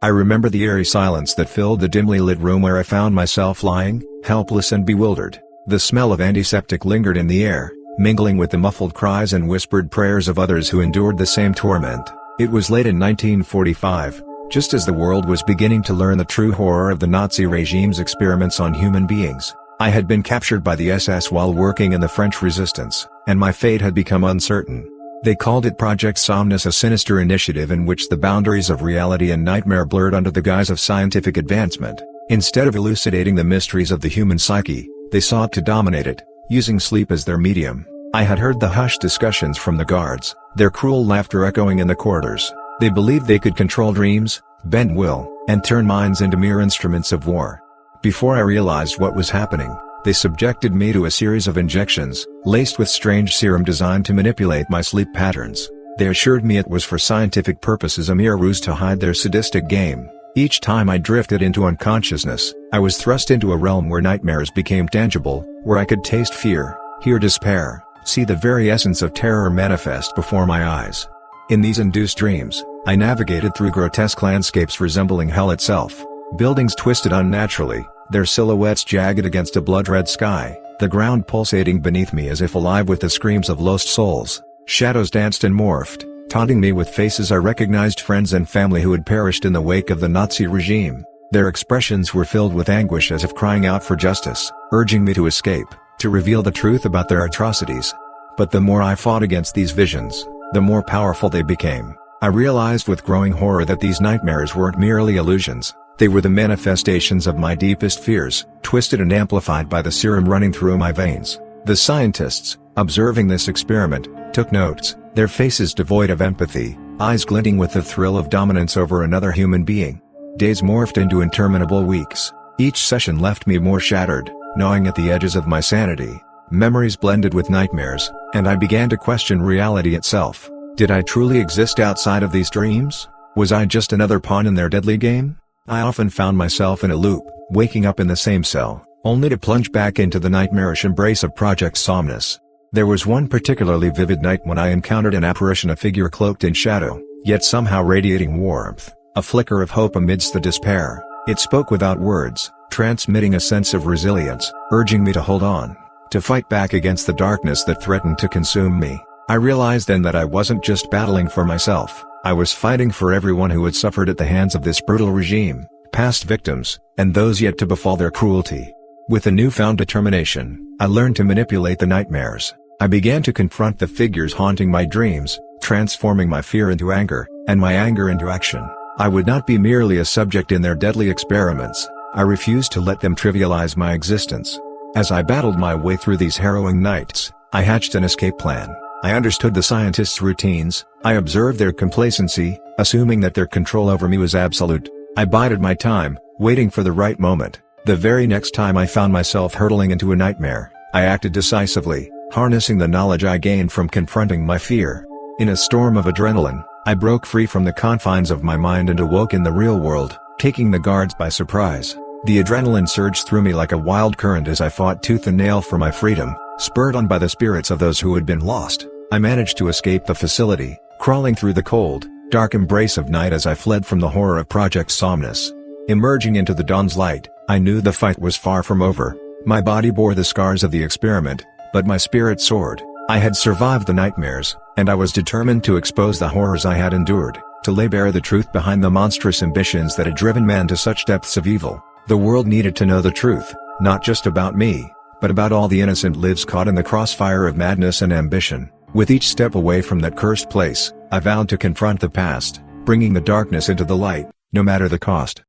I remember the eerie silence that filled the dimly lit room where I found myself lying, helpless and bewildered. The smell of antiseptic lingered in the air, mingling with the muffled cries and whispered prayers of others who endured the same torment. It was late in 1945, just as the world was beginning to learn the true horror of the Nazi regime's experiments on human beings. I had been captured by the SS while working in the French resistance, and my fate had become uncertain. They called it Project Somnus, a sinister initiative in which the boundaries of reality and nightmare blurred under the guise of scientific advancement. Instead of elucidating the mysteries of the human psyche, they sought to dominate it, using sleep as their medium. I had heard the hushed discussions from the guards, their cruel laughter echoing in the corridors. They believed they could control dreams, bend will, and turn minds into mere instruments of war. Before I realized what was happening, they subjected me to a series of injections, laced with strange serum designed to manipulate my sleep patterns. They assured me it was for scientific purposes, a mere ruse to hide their sadistic game. Each time I drifted into unconsciousness, I was thrust into a realm where nightmares became tangible, where I could taste fear, hear despair, see the very essence of terror manifest before my eyes. In these induced dreams, I navigated through grotesque landscapes resembling hell itself. Buildings twisted unnaturally, their silhouettes jagged against a blood-red sky, the ground pulsating beneath me as if alive with the screams of lost souls. Shadows danced and morphed, taunting me with faces I recognized, friends and family who had perished in the wake of the Nazi regime. Their expressions were filled with anguish, as if crying out for justice, urging me to escape, to reveal the truth about their atrocities. But the more I fought against these visions, the more powerful they became. I realized with growing horror that these nightmares weren't merely illusions. They were the manifestations of my deepest fears, twisted and amplified by the serum running through my veins. The scientists, observing this experiment, took notes, their faces devoid of empathy, eyes glinting with the thrill of dominance over another human being. Days morphed into interminable weeks. Each session left me more shattered, gnawing at the edges of my sanity. Memories blended with nightmares, and I began to question reality itself. Did I truly exist outside of these dreams? Was I just another pawn in their deadly game? I often found myself in a loop, waking up in the same cell, only to plunge back into the nightmarish embrace of Project Somnus. There was one particularly vivid night when I encountered an apparition, a figure cloaked in shadow, yet somehow radiating warmth, a flicker of hope amidst the despair. It spoke without words, transmitting a sense of resilience, urging me to hold on, to fight back against the darkness that threatened to consume me. I realized then that I wasn't just battling for myself, I was fighting for everyone who had suffered at the hands of this brutal regime, past victims, and those yet to befall their cruelty. With a newfound determination, I learned to manipulate the nightmares. I began to confront the figures haunting my dreams, transforming my fear into anger, and my anger into action. I would not be merely a subject in their deadly experiments. I refused to let them trivialize my existence. As I battled my way through these harrowing nights, I hatched an escape plan. I understood the scientists' routines, I observed their complacency, assuming that their control over me was absolute. I bided my time, waiting for the right moment. The very next time I found myself hurtling into a nightmare, I acted decisively, harnessing the knowledge I gained from confronting my fear. In a storm of adrenaline, I broke free from the confines of my mind and awoke in the real world, taking the guards by surprise. The adrenaline surged through me like a wild current as I fought tooth and nail for my freedom, spurred on by the spirits of those who had been lost. I managed to escape the facility, crawling through the cold, dark embrace of night as I fled from the horror of Project Somnus. Emerging into the dawn's light, I knew the fight was far from over. My body bore the scars of the experiment, but my spirit soared. I had survived the nightmares, and I was determined to expose the horrors I had endured, to lay bare the truth behind the monstrous ambitions that had driven man to such depths of evil. The world needed to know the truth, not just about me, but about all the innocent lives caught in the crossfire of madness and ambition. With each step away from that cursed place, I vowed to confront the past, bringing the darkness into the light, no matter the cost.